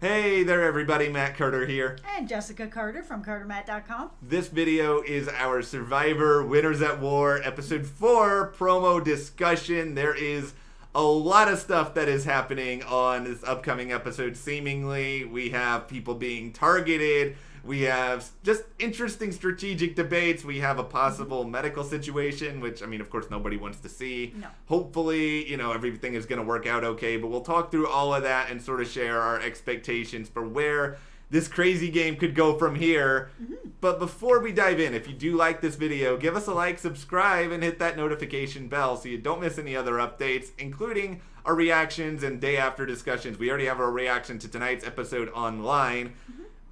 Hey there everybody, Matt Carter here. And Jessica Carter from CARTERMATT.com. This video is our Survivor Winners at War Episode 4 promo discussion. There is a lot of stuff that is happening on this upcoming episode, seemingly. We have people being targeted. We have just interesting strategic debates. We have a possible medical situation, which, I mean, of course, nobody wants to see. No. Hopefully, everything is going to work out okay, but we'll talk through all of that and sort of share our expectations for where this crazy game could go from here. But before we dive in, if you do like this video, give us a like, subscribe, and hit that notification bell so you don't miss any other updates, including our reactions and day after discussions. We already have our reaction to tonight's episode online.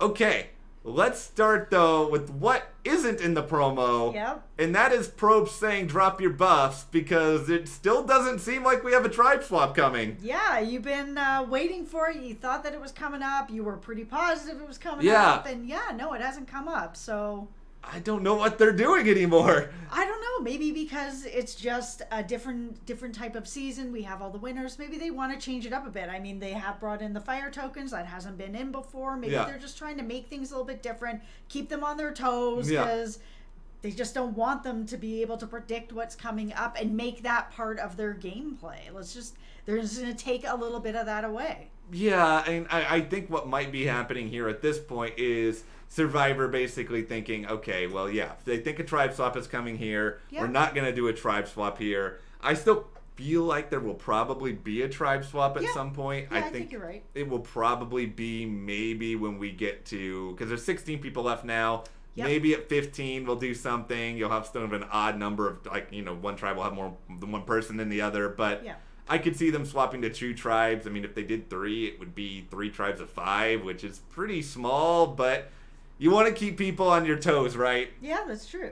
Okay. Let's start, though, with what isn't in the promo. Yep. And that is Probst saying drop your buffs, because it still doesn't seem like we have a tribe swap coming. Yeah, you've been waiting for it. You thought that it was coming up. You were pretty positive it was coming Yeah. up. And no, it hasn't come up. So I don't know what they're doing anymore. I don't know. Maybe because it's just a different type of season. We have all the winners. Maybe they want to change it up a bit. I mean, they have brought in the fire tokens. That hasn't been in before. Maybe they're just trying to make things a little bit different, keep them on their toes, because they just don't want them to be able to predict what's coming up and make that part of their gameplay. They're just going to take a little bit of that away. Yeah, and I think what might be happening here at this point is Survivor basically thinking, okay, well, yeah, if they think a tribe swap is coming here, we're not going to do a tribe swap here. I still feel like there will probably be a tribe swap at some point. Yeah, I think you're right. It will probably be maybe when we get to, because there's 16 people left now. Yep. Maybe at 15 we'll do something. You'll have sort of an odd number of, one tribe will have more than one person than the other, but I could see them swapping to 2 tribes. I mean, if they did 3, it would be 3 tribes of 5, which is pretty small, but you want to keep people on your toes, right? Yeah, that's true.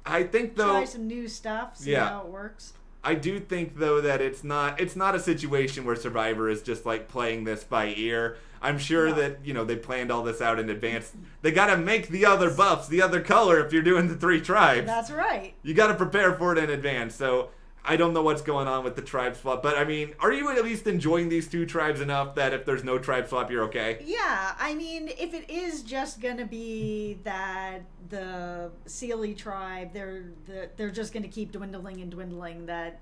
I think, though, try some new stuff, see how it works. I do think, though, that it's not a situation where Survivor is just like playing this by ear. I'm sure that, they planned all this out in advance. They got to make the other buffs the other color if you're doing the 3 tribes. That's right. You got to prepare for it in advance. So I don't know what's going on with the tribe swap, but I mean, are you at least enjoying these 2 tribes enough that if there's no tribe swap, you're okay? Yeah, I mean, if it is just gonna be that the SELE tribe, they're just gonna keep dwindling and dwindling, that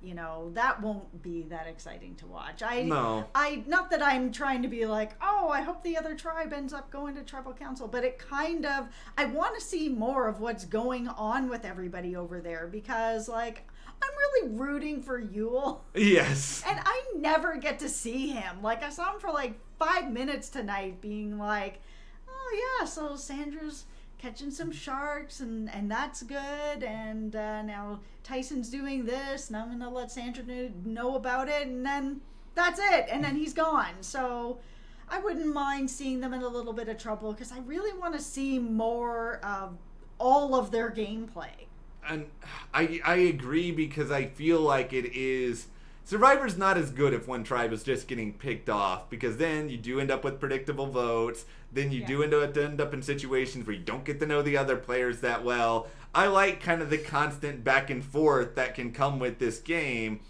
that won't be that exciting to watch. Not that I'm trying to be like, oh, I hope the other tribe ends up going to tribal council, but I want to see more of what's going on with everybody over there, because I'm really rooting for Yule. Yes. And I never get to see him. I saw him for 5 minutes tonight being like, oh yeah, so Sandra's catching some sharks and that's good. And now Tyson's doing this and I'm going to let Sandra know about it. And then that's it. And then he's gone. So I wouldn't mind seeing them in a little bit of trouble, because I really want to see more of all of their gameplay. And I agree, because I feel like it is... Survivor's not as good if one tribe is just getting picked off, because then you do end up with predictable votes. Then you do end up in situations where you don't get to know the other players that well. I like kind of the constant back and forth that can come with this game.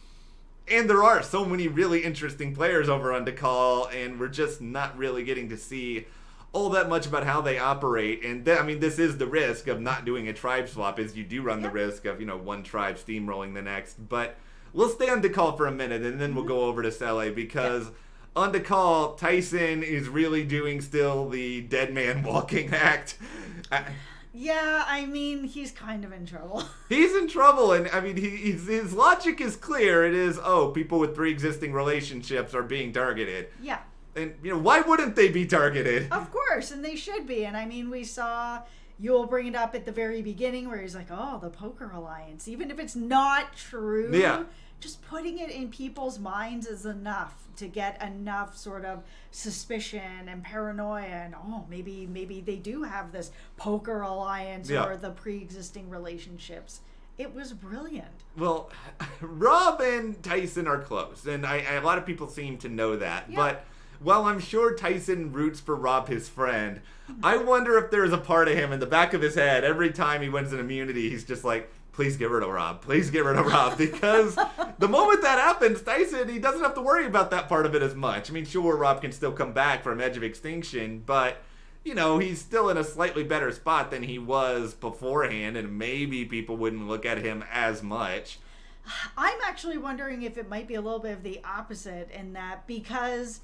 And there are so many really interesting players over on DAKAL, and we're just not really getting to see all that much about how they operate. And this is the risk of not doing a tribe swap, is you do run the risk of, one tribe steamrolling the next. But we'll stay on DAKAL for a minute, and then we'll go over to SELE, because on DAKAL, Tyson is really doing still the dead man walking act. Yeah, I mean, he's kind of in trouble. He's in trouble, and I mean, his logic is clear. It is, people with pre-existing relationships are being targeted. Yeah. And, why wouldn't they be targeted? Of course, and they should be. And I mean, we saw Yule bring it up at the very beginning where he's like, oh, the poker alliance. Even if it's not true, just putting it in people's minds is enough to get enough sort of suspicion and paranoia. And, maybe they do have this poker alliance or the pre-existing relationships. It was brilliant. Well, Rob and Tyson are close, and a lot of people seem to know that. But while I'm sure Tyson roots for Rob, his friend, I wonder if there's a part of him in the back of his head, every time he wins an immunity, he's just like, please get rid of Rob. Please get rid of Rob. Because the moment that happens, Tyson, he doesn't have to worry about that part of it as much. I mean, sure, Rob can still come back from Edge of Extinction, but, you know, he's still in a slightly better spot than he was beforehand, and maybe people wouldn't look at him as much. I'm actually wondering if it might be a little bit of the opposite in that, because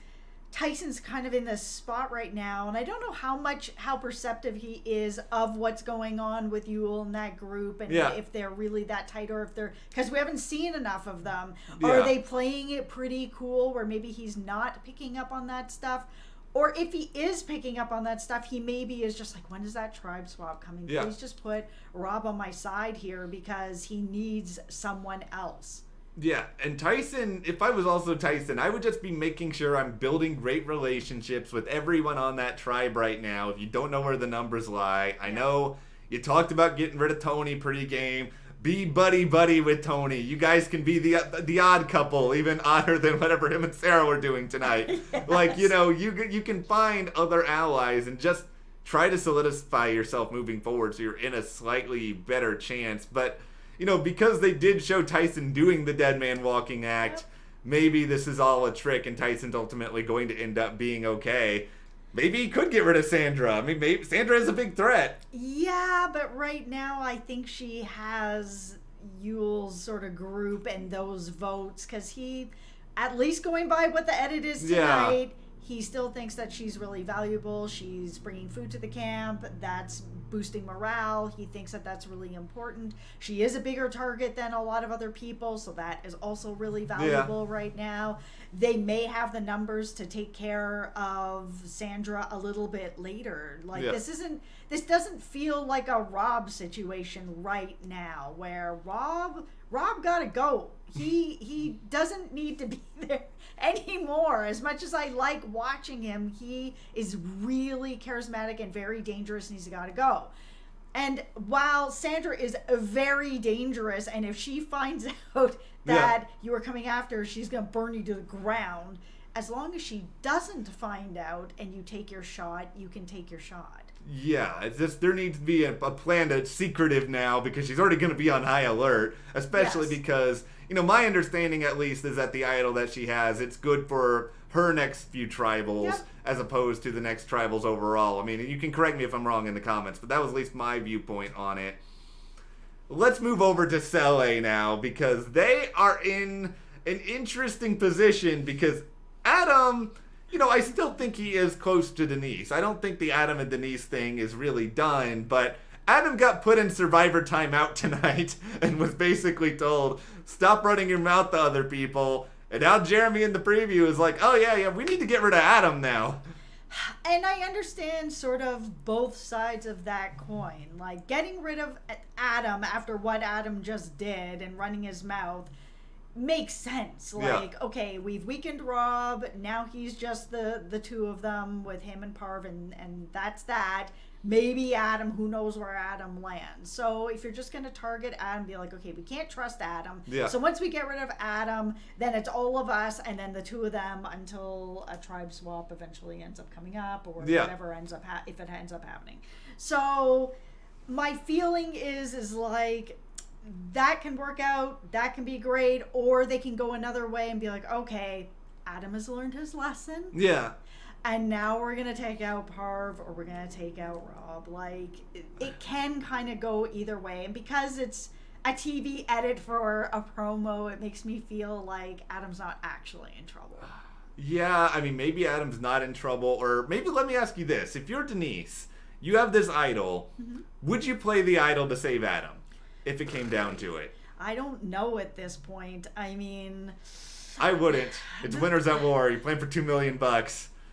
Tyson's kind of in this spot right now, and I don't know how perceptive he is of what's going on with Yul and that group, and if they're really that tight, or if they're, because we haven't seen enough of them. Are they playing it pretty cool where maybe he's not picking up on that stuff? Or if he is picking up on that stuff, he maybe is just like, when is that tribe swap coming? Yeah. Please just put Rob on my side here because he needs someone else. Yeah, and Tyson, if I was also Tyson, I would just be making sure I'm building great relationships with everyone on that tribe right now. If you don't know where the numbers lie, I know you talked about getting rid of Tony pre-game. Be buddy-buddy with Tony. You guys can be the odd couple, even odder than whatever him and Sarah were doing tonight. Yes. Like, you know, you can find other allies and just try to solidify yourself moving forward so you're in a slightly better chance. But, you know, because they did show Tyson doing the dead man walking act, maybe this is all a trick and Tyson's ultimately going to end up being okay. Maybe he could get rid of Sandra. I mean, maybe Sandra is a big threat. Yeah, but right now I think she has Yul's sort of group and those votes, because he, at least going by what the edit is tonight, he still thinks that she's really valuable. She's bringing food to the camp. That's boosting morale. He thinks that that's really important. She is a bigger target than a lot of other people, so that is also really valuable right now. They may have the numbers to take care of Sandra a little bit later. Like, this doesn't feel like a Rob situation right now, where Rob gotta go. He doesn't need to be there anymore. As much as I like watching him, he is really charismatic and very dangerous, and he's got to go. And while Sandra is very dangerous, and if she finds out that you are coming after her, she's going to burn you to the ground. As long as she doesn't find out and you take your shot, you can take your shot. Yeah, it's just there needs to be a plan that's secretive now, because she's already going to be on high alert, especially because, you know, my understanding at least is that the idol that she has, it's good for her next few tribals as opposed to the next tribals overall. I mean, you can correct me if I'm wrong in the comments, but that was at least my viewpoint on it. Let's move over to SELE now, because they are in an interesting position, because Adam, you know, I still think he is close to Denise. I don't think the Adam and Denise thing is really done, but Adam got put in Survivor timeout tonight and was basically told, stop running your mouth to other people. And now Jeremy in the preview is like, oh yeah, we need to get rid of Adam now. And I understand sort of both sides of that coin. Like, getting rid of Adam after what Adam just did and running his mouth makes sense. Like, okay, we've weakened Rob, now he's just the two of them with him and Parv, and that's that. Maybe Adam, who knows where Adam lands. So if you're just going to target Adam, be like, okay, we can't trust Adam. So once we get rid of Adam, then it's all of us and then the two of them until a tribe swap eventually ends up coming up, or whatever ends up, if it ends up happening. So my feeling is like, that can work out, that can be great, or they can go another way and be like, okay, Adam has learned his lesson. And now we're going to take out Parv, or we're going to take out Rob. Like, it can kind of go either way. And because it's a TV edit for a promo, it makes me feel like Adam's not actually in trouble. Yeah, I mean, maybe Adam's not in trouble. Or maybe let me ask you this. If you're Denise, you have this idol. Would you play the idol to save Adam if it came down to it? I don't know at this point. I mean, I wouldn't. It's Winners at War. You're playing for $2 million.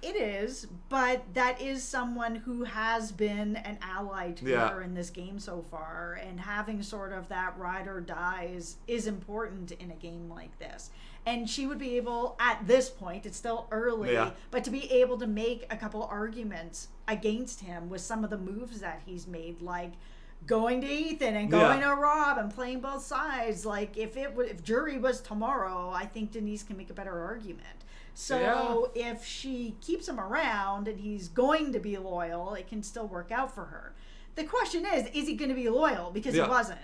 It is, but that is someone who has been an ally to her in this game so far, and having sort of that ride or die is important in a game like this. And she would be able, at this point, it's still early, but to be able to make a couple arguments against him with some of the moves that he's made, like going to Ethan and going to Rob and playing both sides. Like, if jury was tomorrow, I think Denise can make a better argument. So if she keeps him around and he's going to be loyal, it can still work out for her. The question is he going to be loyal? Because he wasn't.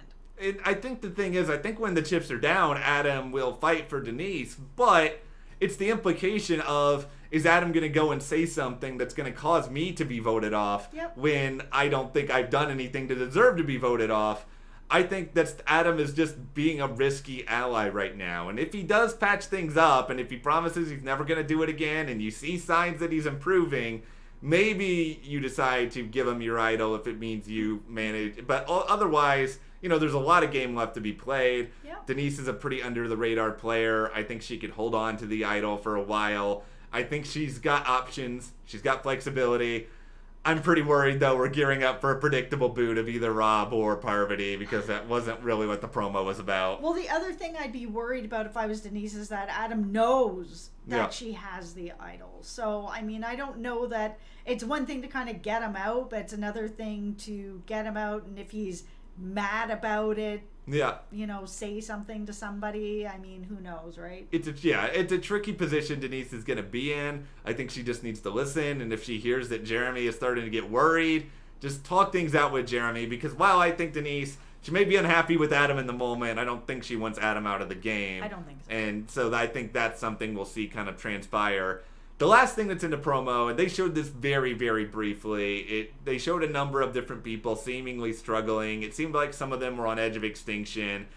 I think the thing is, I think when the chips are down, Adam will fight for Denise, but it's the implication of, is Adam going to go and say something that's going to cause me to be voted off when I don't think I've done anything to deserve to be voted off? I think that's Adam is just being a risky ally right now. And if he does patch things up, and if he promises he's never going to do it again, and you see signs that he's improving, maybe you decide to give him your idol if it means you manage. But otherwise, there's a lot of game left to be played. Yep. Denise is a pretty under-the-radar player. I think she could hold on to the idol for a while. I think she's got options. She's got flexibility. I'm pretty worried, though, we're gearing up for a predictable boot of either Rob or Parvati, because that wasn't really what the promo was about. Well, the other thing I'd be worried about if I was Denise is that Adam knows that she has the idol. So, I mean, I don't know that it's one thing to kind of get him out, but it's another thing to get him out, and if he's mad about it, say something to somebody. I mean, who knows, right? It's a tricky position Denise is going to be in. I think she just needs to listen, and if she hears that Jeremy is starting to get worried, just talk things out with Jeremy, because while I think Denise, she may be unhappy with Adam in the moment, I don't think she wants Adam out of the game. I don't think so. And so I think that's something we'll see kind of transpire. The last thing that's in the promo, and they showed this very, very briefly, they showed a number of different people seemingly struggling. It seemed like some of them were on edge of extinction.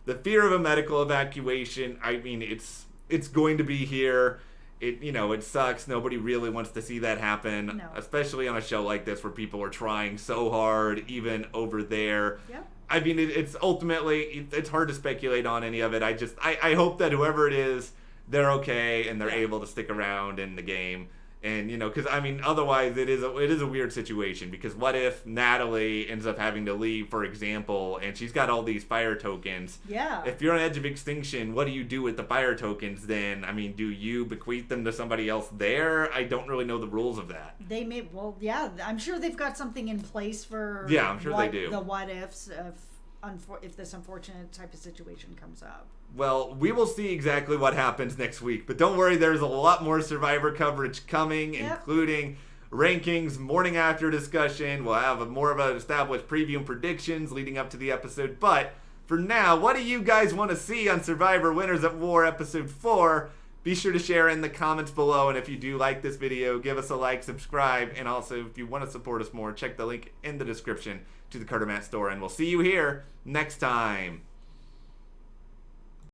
The fear of a medical evacuation, I mean, it's going to be here. It sucks. Nobody really wants to see that happen, especially on a show like this where people are trying so hard, even over there. Yep. I mean, it's ultimately, it's hard to speculate on any of it. I hope that whoever it is, they're okay and they're able to stick around in the game. And, because, I mean, otherwise it is a weird situation, because what if Natalie ends up having to leave, for example, and she's got all these fire tokens? Yeah. If you're on edge of extinction, what do you do with the fire tokens then? I mean, do you bequeath them to somebody else there? I don't really know the rules of that. They may, I'm sure they've got something in place for I'm sure they do. The what ifs if this unfortunate type of situation comes up. Well, we will see exactly what happens next week. But don't worry, there's a lot more Survivor coverage coming, including rankings, morning after discussion. We'll have more of an established preview and predictions leading up to the episode. But for now, what do you guys want to see on Survivor Winners at War Episode 4? Be sure to share in the comments below. And if you do like this video, give us a like, subscribe. And also, if you want to support us more, check the link in the description to the CARTERMATT store. And we'll see you here next time.